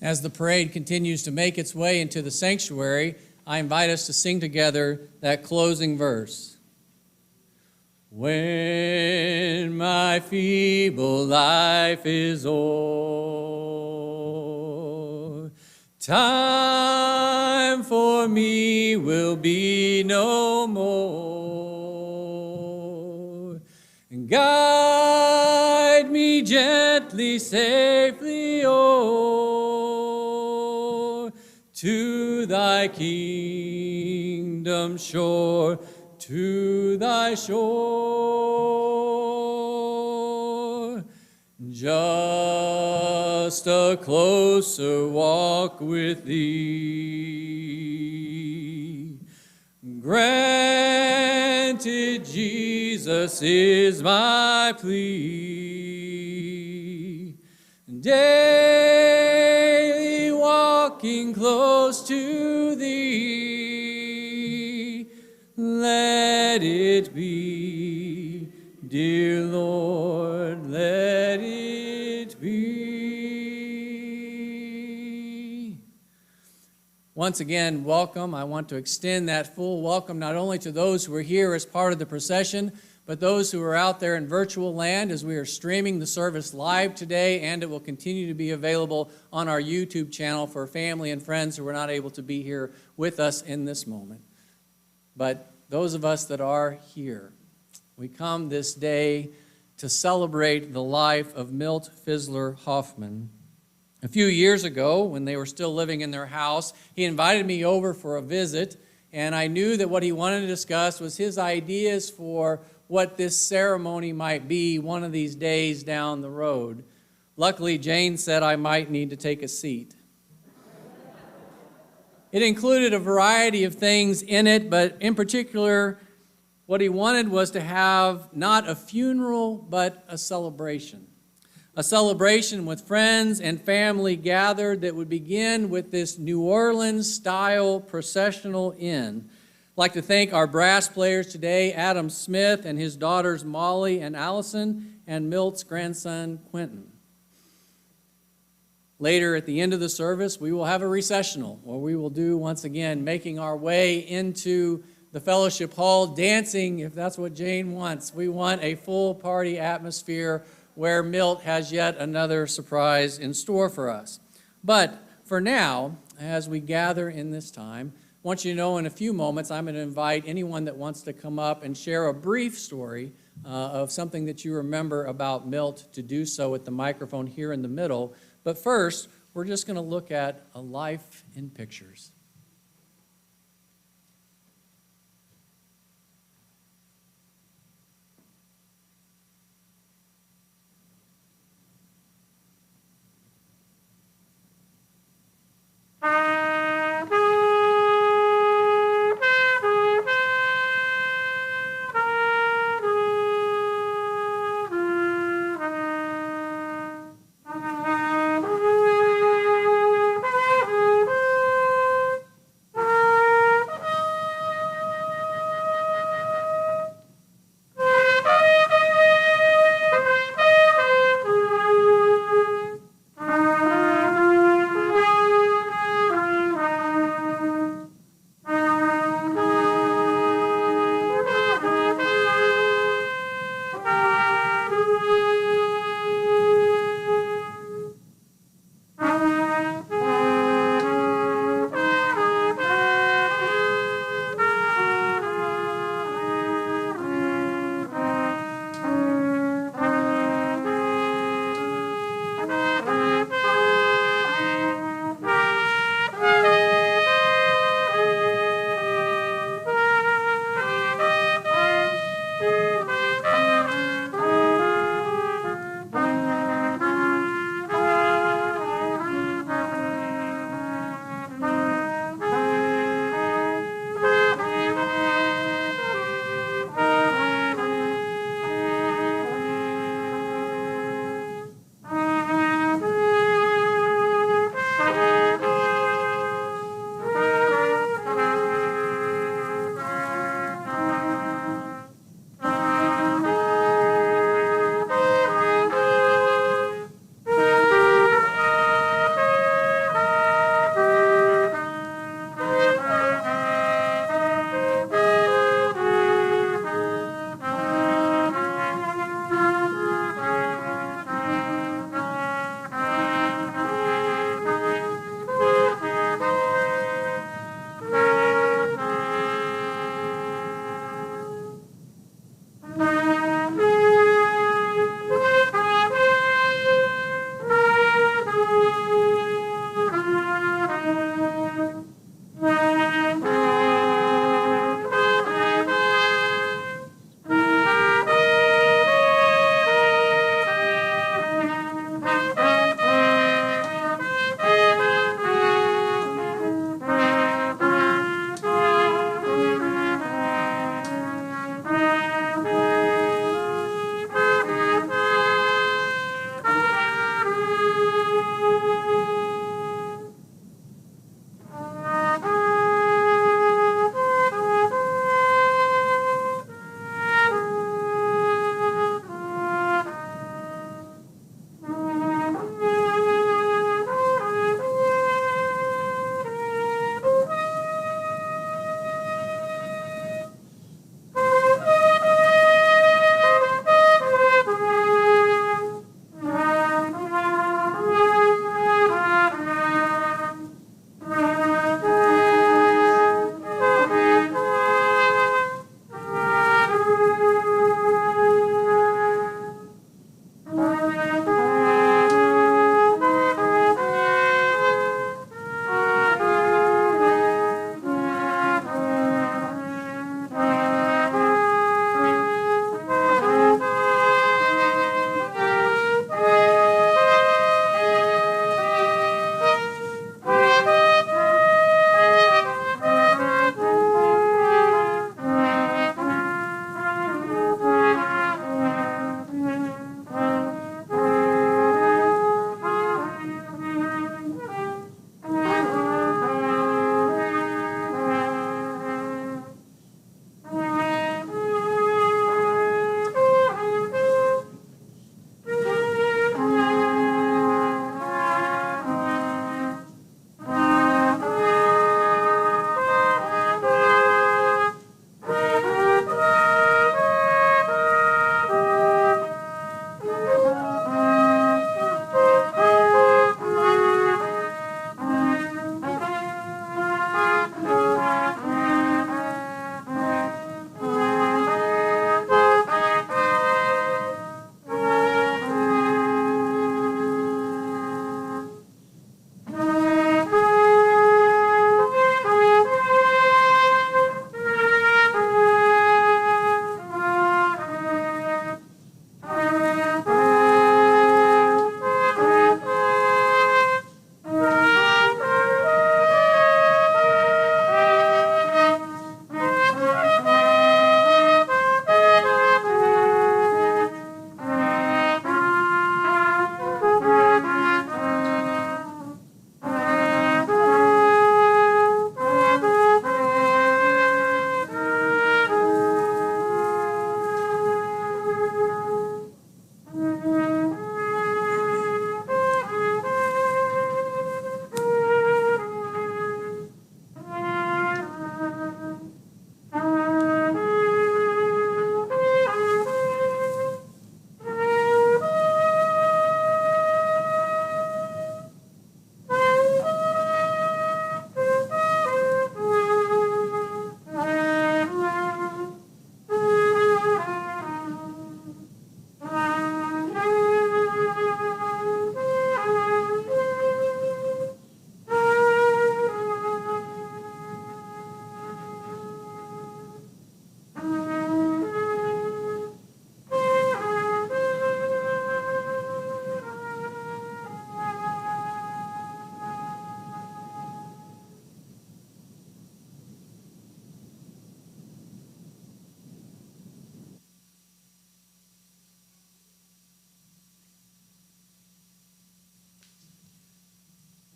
As the parade continues to make its way into the sanctuary, I invite us to sing together that closing verse. When my feeble life is o'er, time for me will be no more. Guide me gently, safely o'er to thy kingdom shore, to thy shore. Just a closer walk with thee. Granted, Jesus is my plea. Daily walking close to thee. Let it be, dear Lord, let it be. Once again, welcome. I want to extend that full welcome not only to those who are here as part of the procession, but those who are out there in virtual land as we are streaming the service live today, and it will continue to be available on our YouTube channel for family and friends who are not able to be here with us in this moment. But those of us that are here, we come this day to celebrate the life of Milt Fisler-Hoffman. A few years ago, when they were still living in their house, he invited me over for a visit, and I knew that what he wanted to discuss was his ideas for what this ceremony might be one of these days down the road. Luckily, Jane said I might need to take a seat. It included a variety of things in it, but in particular, what he wanted was to have not a funeral, but a celebration. A celebration with friends and family gathered that would begin with this New Orleans-style processional inn. I'd like to thank our brass players today, Adam Smith and his daughters Molly and Allison, and Milt's grandson Quentin. Later at the end of the service, we will have a recessional where we will do, once again, making our way into the fellowship hall, dancing, if that's what Jane wants. We want a full party atmosphere where Milt has yet another surprise in store for us. But for now, as we gather in this time, I want you to know in a few moments I'm going to invite anyone that wants to come up and share a brief story of something that you remember about Milt to do so at the microphone here in the middle. But first, we're just going to look at a life in pictures.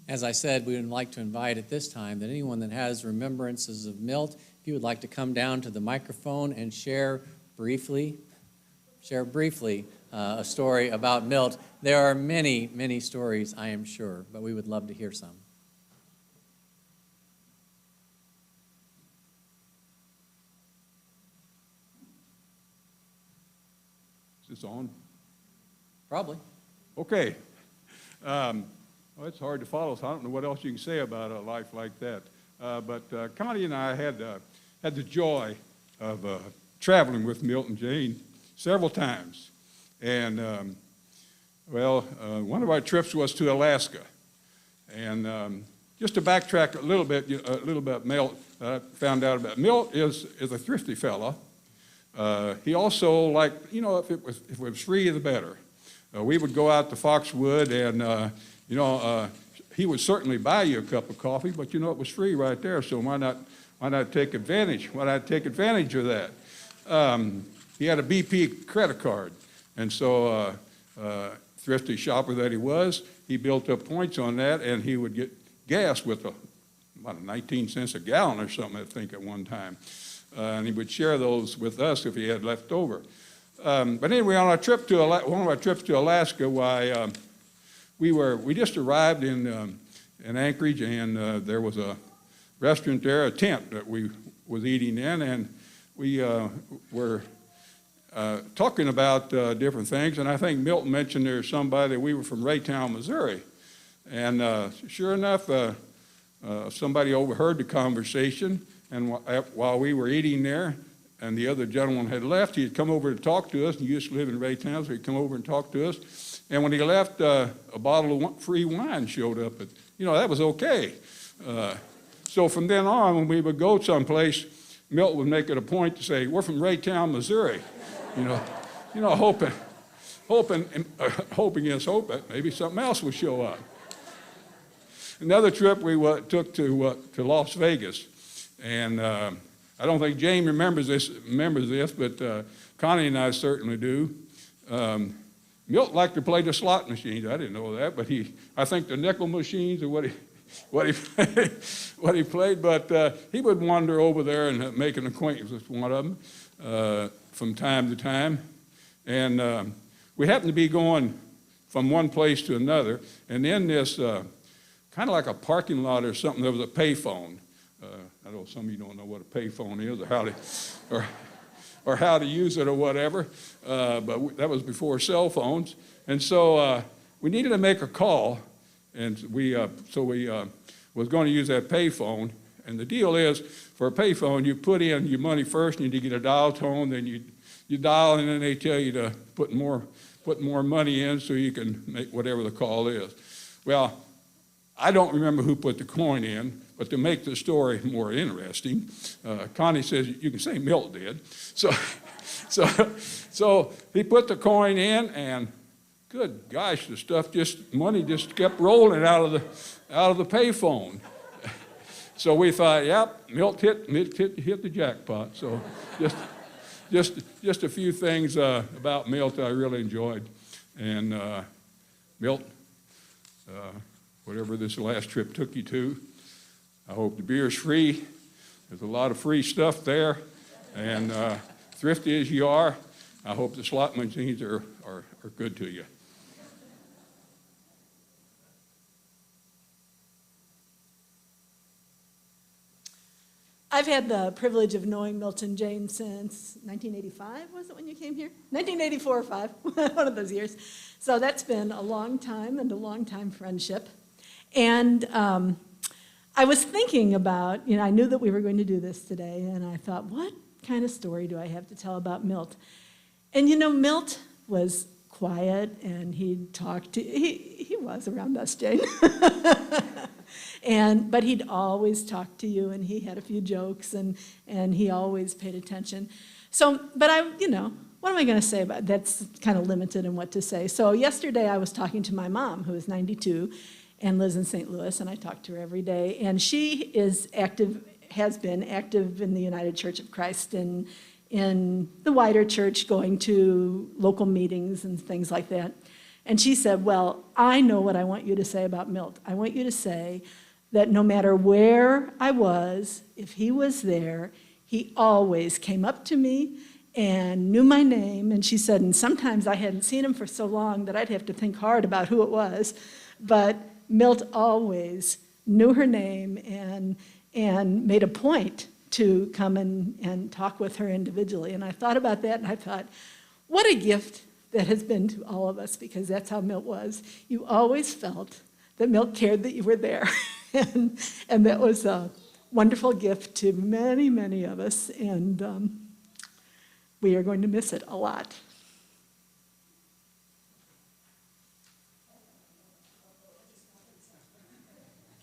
As I said, we would like to invite at this time that anyone that has remembrances of Milt, if you would like to come down to the microphone and share briefly a story about Milt. There are many, many stories, I am sure, but we would love to hear some. Is this on? Probably. Okay. Well, it's hard to follow, so I don't know what else you can say about a life like that. But Connie and I had the joy of traveling with Milt and Jane several times. And, one of our trips was to Alaska. And just to backtrack a little bit, Milt, found out about Milt is a thrifty fellow. He also liked, if it was free, the better. We would go out to Foxwood and, he would certainly buy you a cup of coffee, but it was free right there, so why not take advantage? Why not take advantage of that? He had a BP credit card, and so thrifty shopper that he was, he built up points on that, and he would get gas with about 19 cents a gallon or something, I think, at one time. And he would share those with us if he had left over. But anyway, on our trip to one of our trips to Alaska, we just arrived in Anchorage, and there was a restaurant there, a tent that we was eating in, and we were talking about different things. And I think Milton mentioned there's somebody that we were from Raytown, Missouri, and sure enough, somebody overheard the conversation. And while we were eating there, and the other gentleman had left, he had come over to talk to us. He used to live in Raytown, so he'd come over and talk to us. And when he left, a bottle of free wine showed up. That was okay. So from then on, when we would go someplace, Milt would make it a point to say, "We're from Raytown, Missouri." Hoping against hope that maybe something else would show up. Another trip we took to Las Vegas. And I don't think Jane remembers this, but Connie and I certainly do. Milt liked to play the slot machines. I didn't know that, but I think the nickel machines are what he played. But he would wander over there and make an acquaintance with one of them from time to time. And we happened to be going from one place to another, and in this kind of like a parking lot or something, there was a payphone. I know some of you don't know what a payphone is or how to use it or whatever, but that was before cell phones. And so we needed to make a call, and we was going to use that payphone. And the deal is, for a payphone, you put in your money first, and you get a dial tone, then you dial, and then they tell you to put more money in so you can make whatever the call is. Well, I don't remember who put the coin in, but to make the story more interesting, Connie says, you can say Milt did. So he put the coin in, and good gosh, money just kept rolling out of the payphone. So we thought, yep, Milt hit the jackpot. So just a few things about Milt I really enjoyed, and Milt. Whatever this last trip took you to, I hope the beer's free. There's a lot of free stuff there, and thrifty as you are, I hope the slot machines are good to you. I've had the privilege of knowing Milt and Jane since 1985, was it when you came here? 1984 or 5, one of those years. So that's been a long time and a long time friendship. And I was thinking about, I knew that we were going to do this today, and I thought, what kind of story do I have to tell about Milt? And Milt was quiet, and he'd talk to, he was around us, Jane. But he'd always talk to you, and he had a few jokes, and he always paid attention. So, but what am I going to say about that's kind of limited in what to say. So yesterday I was talking to my mom, who is 92 and lives in St. Louis, and I talk to her every day. And she has been active in the United Church of Christ in the wider church, going to local meetings and things like that. And she said, well, I know what I want you to say about Milt. I want you to say that no matter where I was, if he was there, he always came up to me and knew my name. And she said, and sometimes I hadn't seen him for so long that I'd have to think hard about who it was. But Milt always knew her name and made a point to come and talk with her individually. And I thought about that, and I thought, what a gift that has been to all of us, because that's how Milt was. You always felt that Milt cared that you were there. and that was a wonderful gift to many, many of us, and we are going to miss it a lot. I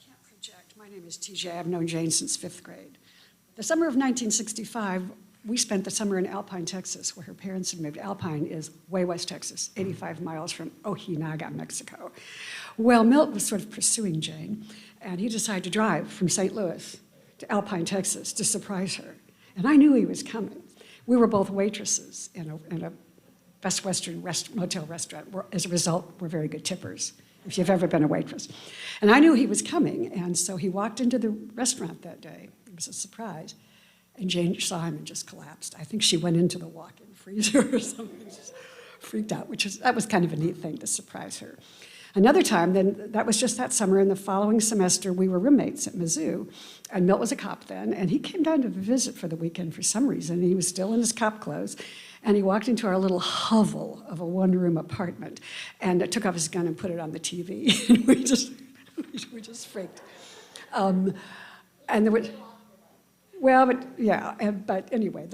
can't project. My name is TJ. I've known Jane since 5th grade. The summer of 1965, we spent the summer in Alpine, Texas, where her parents had moved. Alpine is way west Texas, 85 miles from Ojinaga, Mexico. Well, Milt was sort of pursuing Jane, and he decided to drive from St. Louis to Alpine, Texas, to surprise her. And I knew he was coming. We were both waitresses in a Best Western motel restaurant. As a result, we're very good tippers, if you've ever been a waitress. And I knew he was coming, and so he walked into the restaurant that day. It was a surprise. And Jane saw him and just collapsed. I think she went into the walk-in freezer or something, just freaked out, that was kind of a neat thing to surprise her. Another time, then, that was just that summer, in the following semester, we were roommates at Mizzou, and Milt was a cop then, and he came down to visit for the weekend for some reason. He was still in his cop clothes, and he walked into our little hovel of a one-room apartment, and took off his gun and put it on the TV, and we just freaked. And there was... Well, but yeah, but anyway,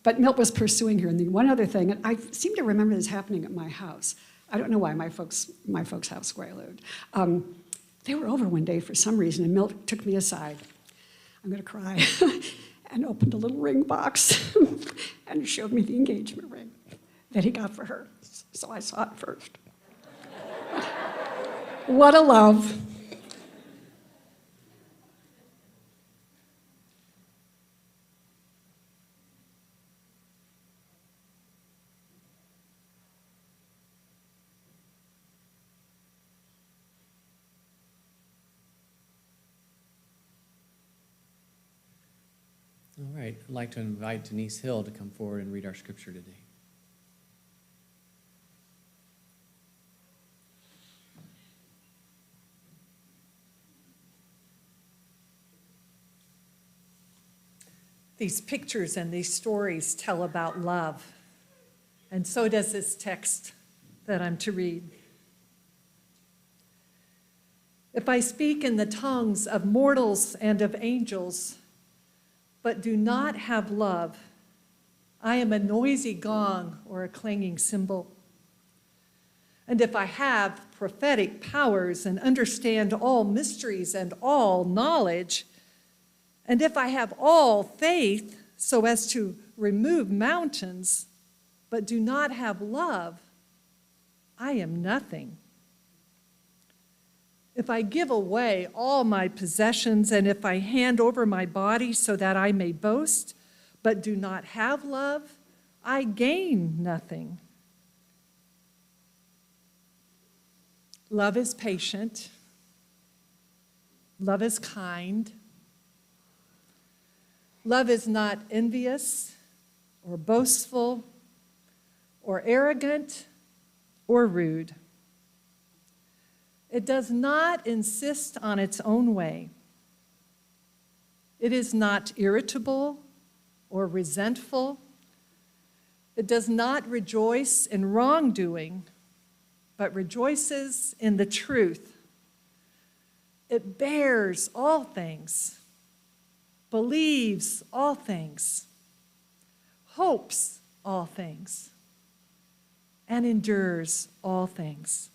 but Milt was pursuing her. And the one other thing, and I seem to remember this happening at my house. I don't know why, my folks' house where I lived. They were over one day for some reason, and Milt took me aside. I'm gonna cry. And opened a little ring box and showed me the engagement ring that he got for her. So I saw it first. What a love. All right, I'd like to invite Denise Hill to come forward and read our scripture today. These pictures and these stories tell about love, and so does this text that I'm to read. If I speak in the tongues of mortals and of angels, but do not have love, I am a noisy gong or a clanging cymbal. And if I have prophetic powers and understand all mysteries and all knowledge, and if I have all faith so as to remove mountains, but do not have love, I am nothing. If I give away all my possessions, and if I hand over my body so that I may boast, but do not have love, I gain nothing. Love is patient. Love is kind. Love is not envious or boastful or arrogant or rude. It does not insist on its own way. It is not irritable or resentful. It does not rejoice in wrongdoing, but rejoices in the truth. It bears all things, believes all things, hopes all things, and endures all things.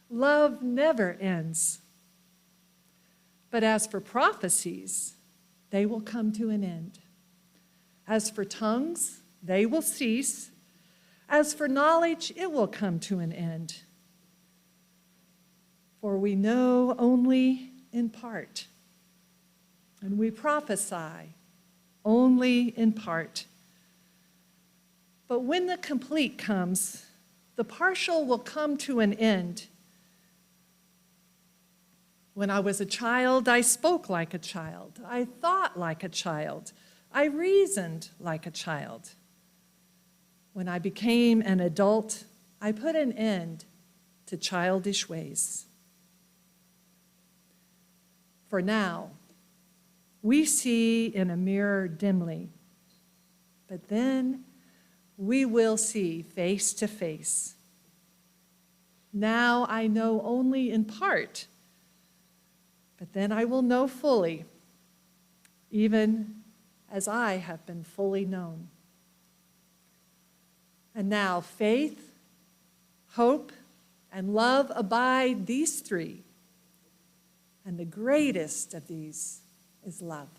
Love never ends. But as for prophecies, they will come to an end. As for tongues, they will cease. As for knowledge, it will come to an end. For we know only in part, and we prophesy only in part. But when the complete comes, The partial will come to an end. When I was a child, I spoke like a child. I thought like a child. I reasoned like a child. When I became an adult, I put an end to childish ways. For now, we see in a mirror dimly, but then we will see face to face. Now I know only in part, but then I will know fully, even as I have been fully known. And now faith, hope, and love abide, these three. And the greatest of these is love.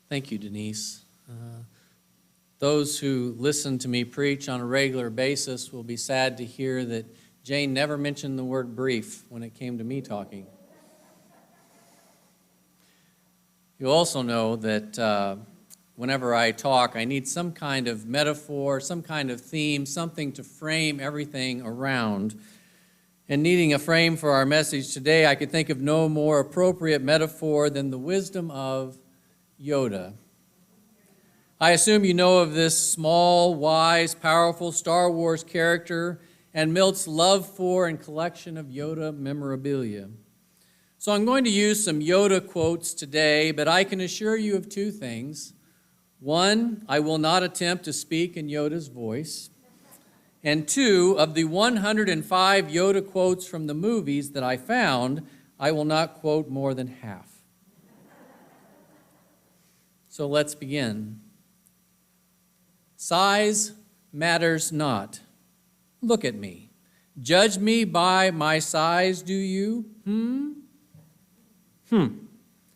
Thank you, Denise. Those who listen to me preach on a regular basis will be sad to hear that Jane never mentioned the word brief when it came to me talking. You also know that whenever I talk, I need some kind of metaphor, some kind of theme, something to frame everything around. And needing a frame for our message today, I could think of no more appropriate metaphor than the wisdom of Yoda. I assume you know of this small, wise, powerful Star Wars character and Milt's love for and collection of Yoda memorabilia. So I'm going to use some Yoda quotes today, but I can assure you of two things. One, I will not attempt to speak in Yoda's voice. And two, of the 105 Yoda quotes from the movies that I found, I will not quote more than half. So let's begin. Size matters not. Look at me. Judge me by my size, do you?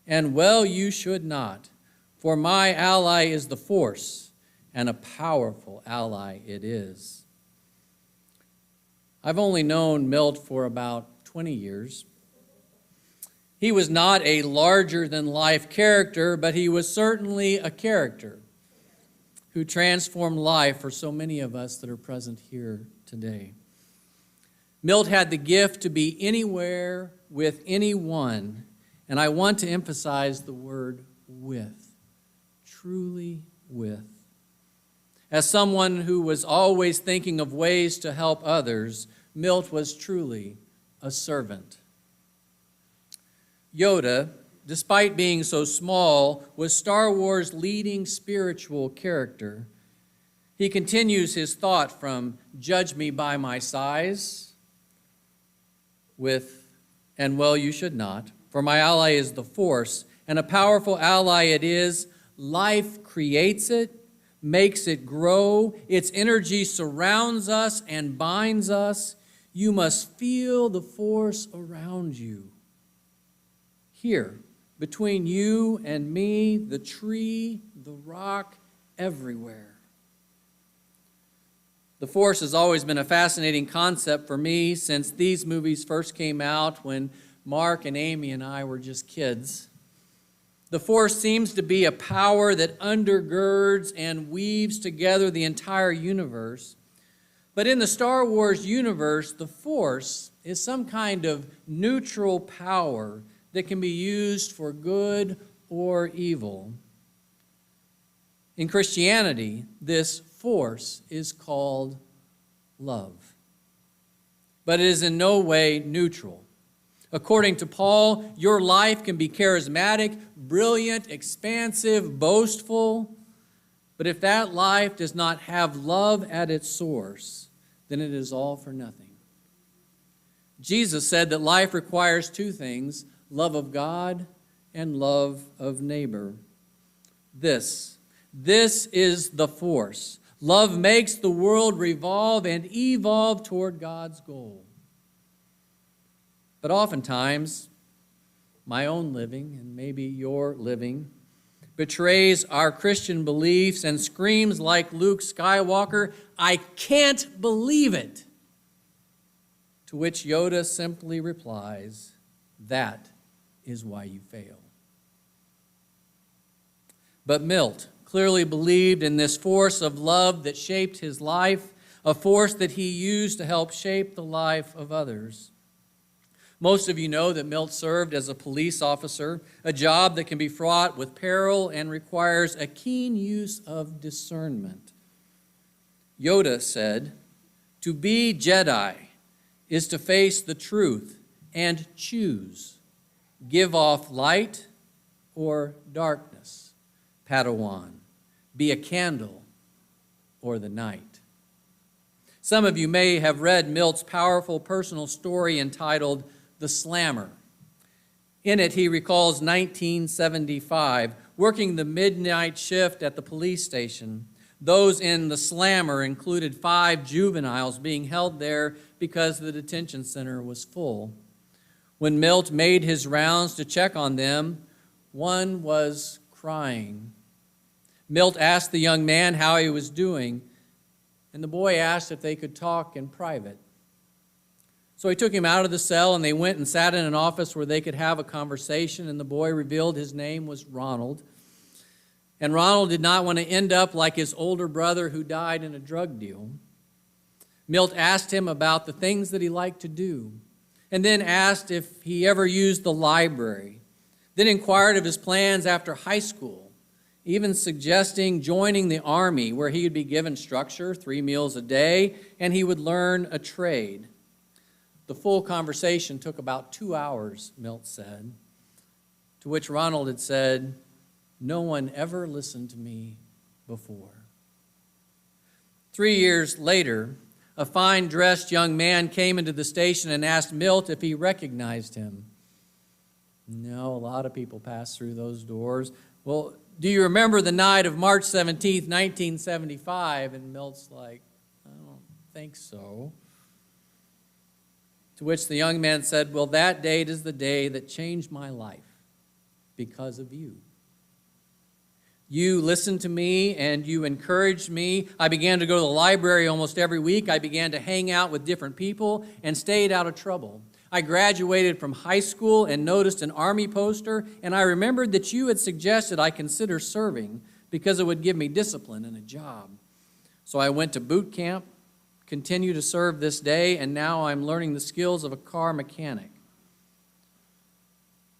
And well, you should not, for my ally is the Force, and a powerful ally it is. I've only known Milt for about 20 years. He was not a larger-than-life character, but he was certainly a character who transformed life for so many of us that are present here today. Milt had the gift to be anywhere with anyone, and I want to emphasize the word with, truly with. As someone who was always thinking of ways to help others, Milt was truly a servant. Yoda, despite being so small, was Star Wars' leading spiritual character. He continues his thought from judge me by my size with, and well, you should not, for my ally is the Force, and a powerful ally it is. Life creates it, makes it grow. Its energy surrounds us and binds us. You must feel the Force around you. Here, between you and me, the tree, the rock, everywhere. The Force has always been a fascinating concept for me since these movies first came out when Mark and Amy and I were just kids. The Force seems to be a power that undergirds and weaves together the entire universe. But in the Star Wars universe, the Force is some kind of neutral power that can be used for good or evil. In Christianity, this force is called love. But it is in no way neutral. According to Paul, your life can be charismatic, brilliant, expansive, boastful. But if that life does not have love at its source, then it is all for nothing. Jesus said that life requires two things: love of God and love of neighbor. This is the force. Love makes the world revolve and evolve toward God's goal. But oftentimes, my own living, and maybe your living, betrays our Christian beliefs and screams like Luke Skywalker, "I can't believe it!" To which Yoda simply replies, "That is why you fail." But Milt clearly believed in this force of love that shaped his life, a force that he used to help shape the life of others. Most of you know that Milt served as a police officer, a job that can be fraught with peril and requires a keen use of discernment. Yoda said, "To be Jedi is to face the truth and choose, give off light or darkness. Padawan, be a candle or the night." Some of you may have read Milt's powerful personal story entitled "The Slammer." In it, he recalls 1975, working the midnight shift at the police station. Those in the Slammer included 5 juveniles being held there because the detention center was full. When Milt made his rounds to check on them, one was crying. Milt asked the young man how he was doing, and the boy asked if they could talk in private. So he took him out of the cell, and they went and sat in an office where they could have a conversation, and the boy revealed his name was Ronald. And Ronald did not want to end up like his older brother who died in a drug deal. Milt asked him about the things that he liked to do, and then asked if he ever used the library, then inquired of his plans after high school, even suggesting joining the Army, where he would be given structure, 3 meals a day, and he would learn a trade. The full conversation took about 2 hours, Milt said, to which Ronald had said, "No one ever listened to me before." 3 years later, a fine-dressed young man came into the station and asked Milt if he recognized him. "No, a lot of people pass through those doors." "Well, do you remember the night of March 17th, 1975? And Milt's like, "I don't think so." To which the young man said, "Well, that date is the day that changed my life because of you. You listened to me and you encouraged me. I began to go to the library almost every week. I began to hang out with different people and stayed out of trouble. I graduated from high school and noticed an Army poster, and I remembered that you had suggested I consider serving because it would give me discipline and a job. So I went to boot camp, continue to serve this day, and now I'm learning the skills of a car mechanic."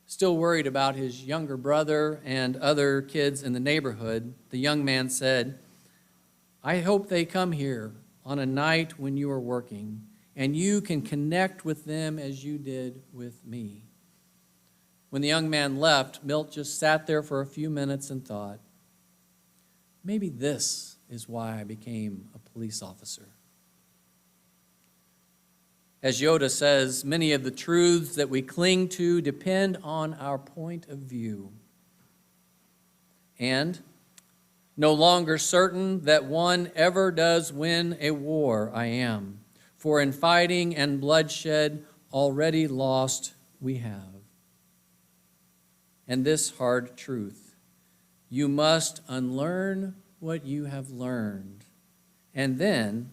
Still worried about his younger brother and other kids in the neighborhood, the young man said, "I hope they come here on a night when you are working, and you can connect with them as you did with me." When the young man left, Milt just sat there for a few minutes and thought, maybe this is why I became a police officer. As Yoda says, many of the truths that we cling to depend on our point of view. And no longer certain that one ever does win a war I am, for in fighting and bloodshed already lost we have. And this hard truth, you must unlearn what you have learned, and then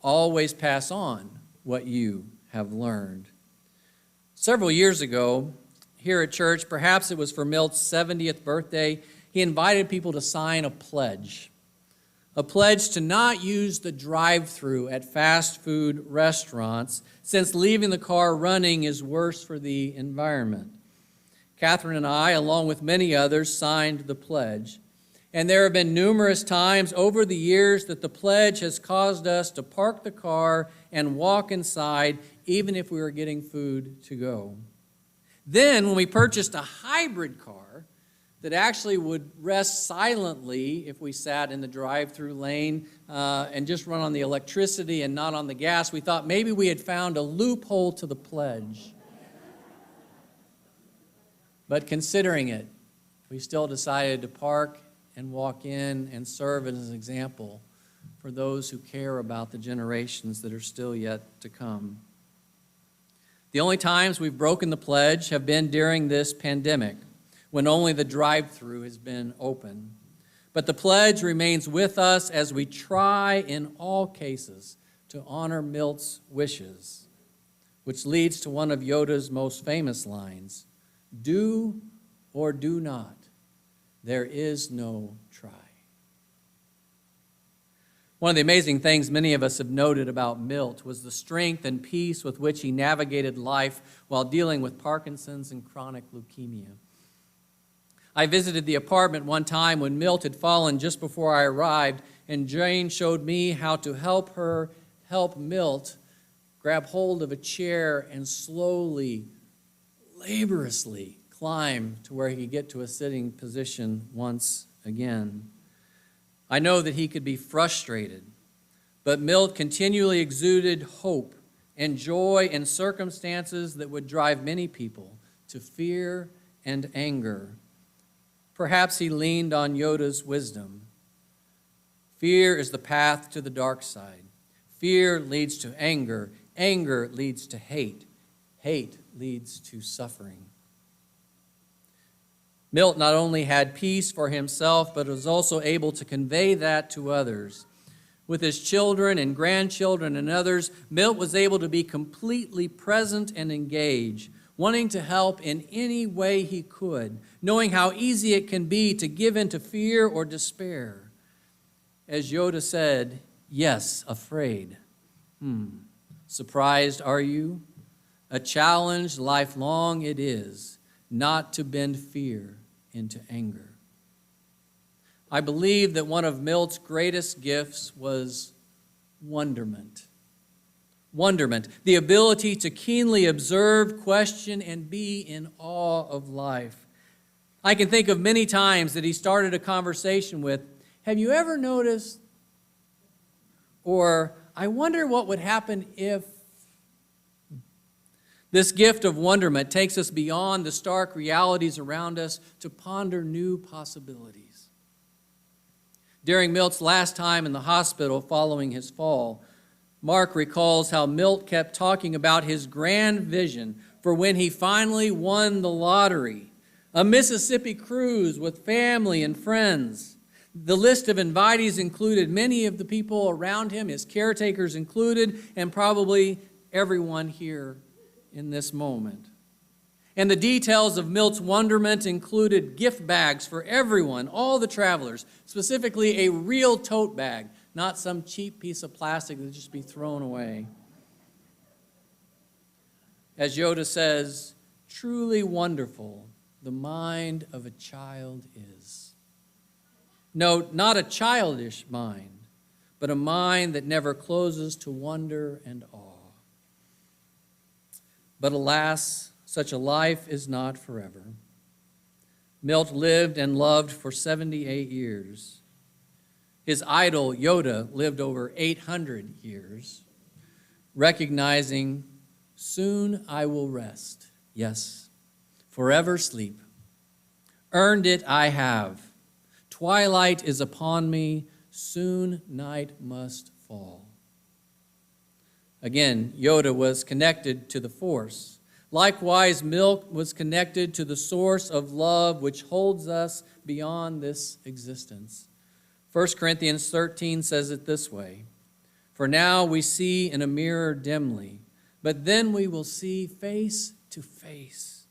always pass on what you have learned. Several years ago, here at church, perhaps it was for Milt's 70th birthday, he invited people to sign a pledge to not use the drive-through at fast food restaurants, since leaving the car running is worse for the environment. Catherine and I, along with many others, signed the pledge. And there have been numerous times over the years that the pledge has caused us to park the car and walk inside, even if we were getting food to go. Then, when we purchased a hybrid car that actually would rest silently if we sat in the drive-through lane and just run on the electricity and not on the gas, we thought maybe we had found a loophole to the pledge. But considering it, we still decided to park and walk in and serve as an example for those who care about the generations that are still yet to come. The only times we've broken the pledge have been during this pandemic, when only the drive-through has been open. But the pledge remains with us as we try in all cases to honor Milt's wishes, which leads to one of Yoda's most famous lines, "Do or do not. there is no try. One of the amazing things many of us have noted about Milt was the strength and peace with which he navigated life while dealing with Parkinson's and chronic leukemia. I visited the apartment one time when Milt had fallen just before I arrived, and Jane showed me how to help Milt grab hold of a chair and slowly, laboriously climb to where he could get to a sitting position once again. I know that he could be frustrated, but Milt continually exuded hope and joy in circumstances that would drive many people to fear and anger. Perhaps he leaned on Yoda's wisdom. Fear is the path to the dark side. Fear leads to anger. Anger leads to hate. Hate leads to suffering. Milt not only had peace for himself, but was also able to convey that to others. With his children and grandchildren and others, Milt was able to be completely present and engaged, wanting to help in any way he could, knowing how easy it can be to give in to fear or despair. As Yoda said, yes, afraid. Surprised are you? A challenge lifelong it is, not to bend fear into anger. I believe that one of Milt's greatest gifts was wonderment. Wonderment, the ability to keenly observe, question, and be in awe of life. I can think of many times that he started a conversation with, "Have you ever noticed?" Or, "I wonder what would happen if." This gift of wonderment takes us beyond the stark realities around us to ponder new possibilities. During Milt's last time in the hospital following his fall, Mark recalls how Milt kept talking about his grand vision for when he finally won the lottery, a Mississippi cruise with family and friends. The list of invitees included many of the people around him, his caretakers included, and probably everyone here in this moment. And the details of Milt's wonderment included gift bags for everyone, all the travelers, specifically a real tote bag, not some cheap piece of plastic that would just be thrown away. As Yoda says, truly wonderful the mind of a child is. Note, not a childish mind, but a mind that never closes to wonder and awe. But alas, such a life is not forever. Milt lived and loved for 78 years. His idol, Yoda, lived over 800 years, recognizing, soon I will rest. Yes, forever sleep. Earned it I have. Twilight is upon me. Soon night must fall. Again, Yoda was connected to the Force. Likewise, Milt was connected to the source of love which holds us beyond this existence. 1 Corinthians 13 says it this way, "For now we see in a mirror dimly, but then we will see face to face.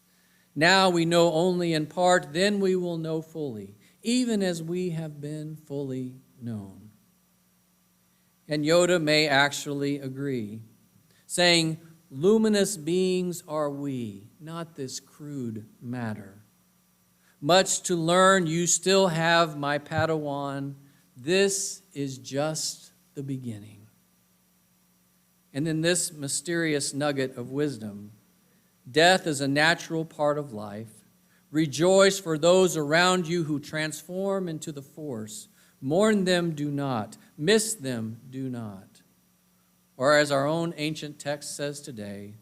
Now we know only in part, then we will know fully, even as we have been fully known." And Yoda may actually agree, saying, "Luminous beings are we, not this crude matter. Much to learn you still have, my Padawan. This is just the beginning." And in this mysterious nugget of wisdom, death is a natural part of life. Rejoice for those around you who transform into the Force. Mourn them, do not. Miss them, do not. Or as our own ancient text says today,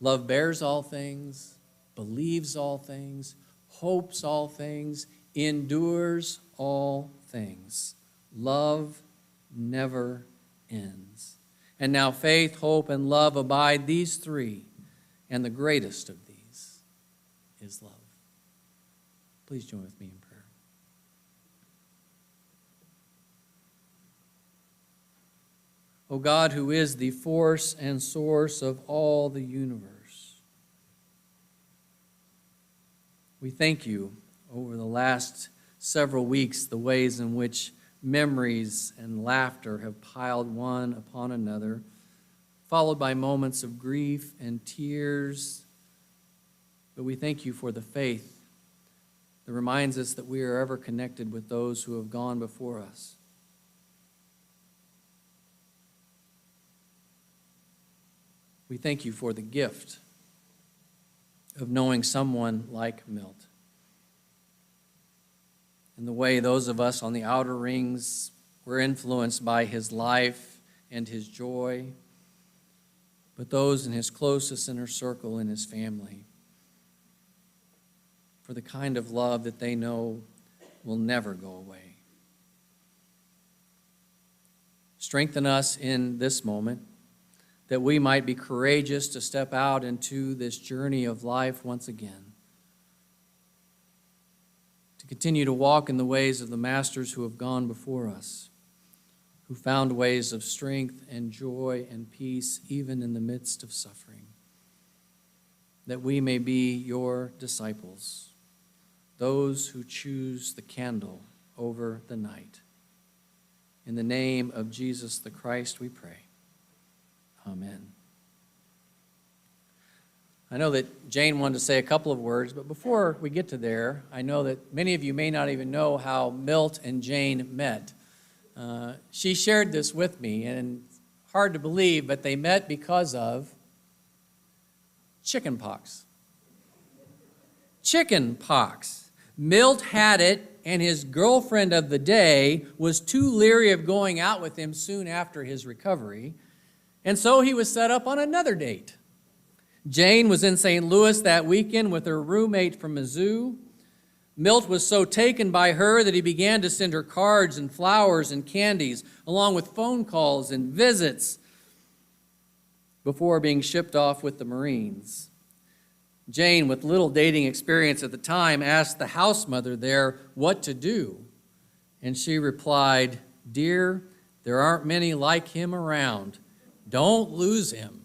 love bears all things, believes all things, hopes all things, endures all things. Love never ends. And now faith, hope, and love abide, these three, and the greatest of these is love. Please join with me in prayer. O God, who is the force and source of all the universe, we thank you over the last several weeks the ways in which memories and laughter have piled one upon another, followed by moments of grief and tears. But we thank you for the faith that reminds us that we are ever connected with those who have gone before us. We thank you for the gift of knowing someone like Milt, and the way those of us on the outer rings were influenced by his life and his joy, but those in his closest inner circle in his family, for the kind of love that they know will never go away. Strengthen us in this moment, that we might be courageous to step out into this journey of life once again, to continue to walk in the ways of the masters who have gone before us, who found ways of strength and joy and peace even in the midst of suffering, that we may be your disciples, those who choose the candle over the night. In the name of Jesus the Christ we pray. Amen. I know that Jane wanted to say a couple of words, but before we get to there, I know that many of you may not even know how Milt and Jane met. She shared this with me, and hard to believe, but they met because of chicken pox. Chicken pox. Milt had it, and his girlfriend of the day was too leery of going out with him soon after his recovery, and so he was set up on another date. Jane was in St. Louis that weekend with her roommate from Mizzou. Milt was so taken by her that he began to send her cards and flowers and candies, along with phone calls and visits, before being shipped off with the Marines. Jane, with little dating experience at the time, asked the house mother there what to do. And she replied, "Dear, there aren't many like him around. Don't lose him."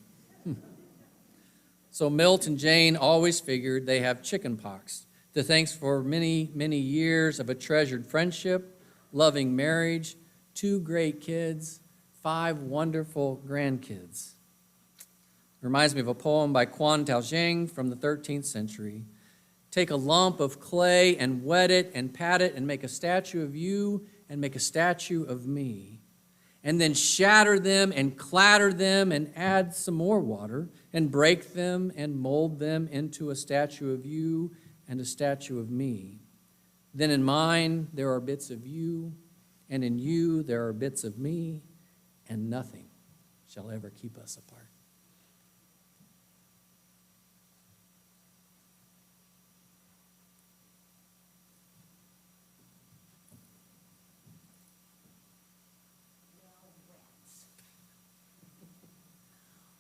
So Milt and Jane always figured they have chicken pox. To thanks for many, many years of a treasured friendship, loving marriage, 2 great kids, 5 wonderful grandkids. Reminds me of a poem by Quan Tao Jing from the 13th century. Take a lump of clay and wet it and pat it and make a statue of you and make a statue of me. And then shatter them and clatter them and add some more water and break them and mold them into a statue of you and a statue of me. Then in mine there are bits of you, and in you there are bits of me, and nothing shall ever keep us apart.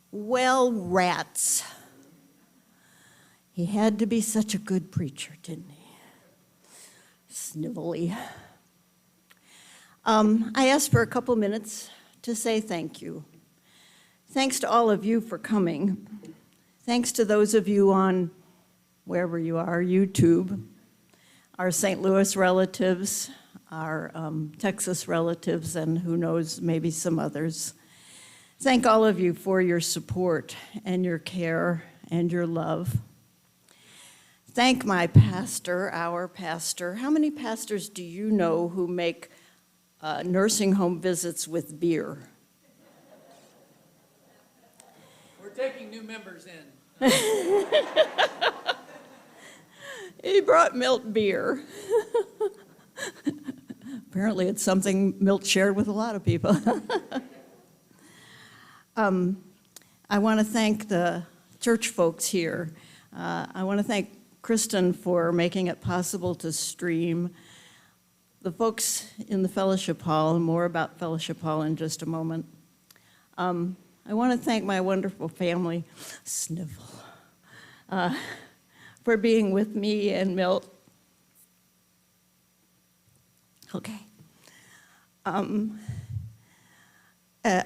Well, rats. He had to be such a good preacher, didn't he? Snivelly. I asked for a couple minutes to say thank you. Thanks to all of you for coming. Thanks to those of you on, wherever you are, YouTube, our St. Louis relatives, our Texas relatives, and who knows, maybe some others. Thank all of you for your support and your care and your love. Thank my pastor, our pastor. How many pastors do you know who make nursing home visits with beer? We're taking new members in. He brought Milt beer. Apparently it's something Milt shared with a lot of people. I want to thank the church folks here. I want to thank Kristen for making it possible to stream. The folks in the fellowship hall, and more about fellowship hall in just a moment. I want to thank my wonderful family, Snivel, for being with me and Milt. Okay.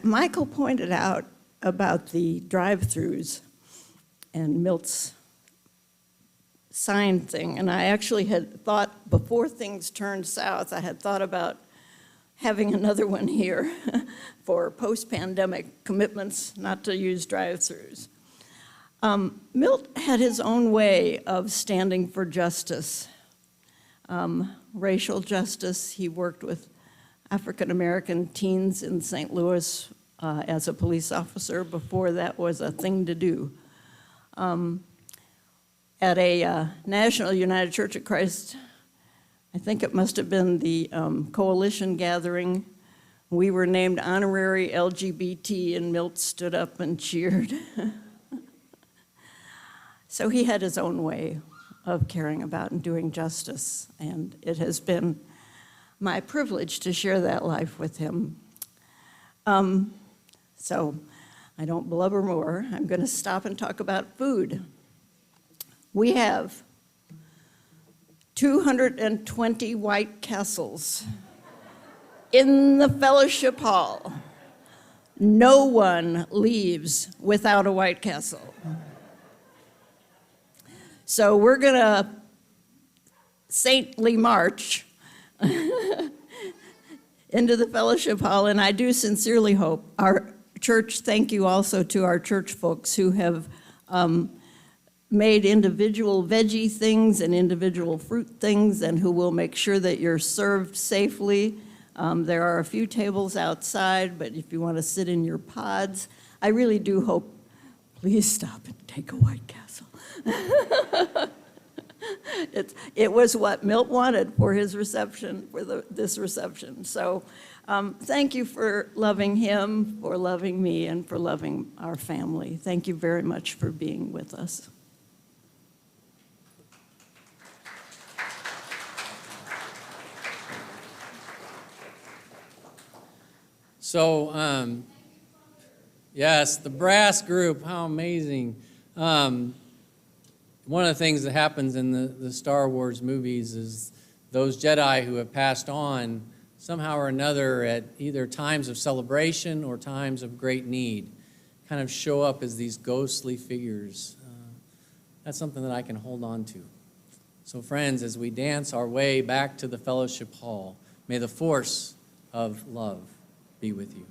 Michael pointed out about the drive-thrus and Milt's sign thing, and I actually had thought, before things turned south, I had thought about having another one here for post-pandemic commitments not to use drive-thrus. Milt had his own way of standing for justice, racial justice. He worked with African-American teens in St. Louis as a police officer before that was a thing to do. At a National United Church of Christ, I think it must have been the coalition gathering, we were named honorary LGBT, and Milt stood up and cheered. So he had his own way of caring about and doing justice, and it has been my privilege to share that life with him. So I don't blubber more. I'm going to stop and talk about food. We have 220 White Castles in the fellowship hall. No one leaves without a White Castle. So we're going to saintly march into the fellowship hall, and I do sincerely hope our church, thank you also to our church folks who have made individual veggie things and individual fruit things, and who will make sure that you're served safely. There are a few tables outside, but if you want to sit in your pods, I really do hope, please stop and take a White Castle. It was what Milt wanted for his reception, for this reception. So thank you for loving him, for loving me, and for loving our family. Thank you very much for being with us. So, yes, the brass group, how amazing. One of the things that happens in the Star Wars movies is those Jedi who have passed on somehow or another at either times of celebration or times of great need kind of show up as these ghostly figures. That's something that I can hold on to. So friends, as we dance our way back to the fellowship hall, may the force of love be with you.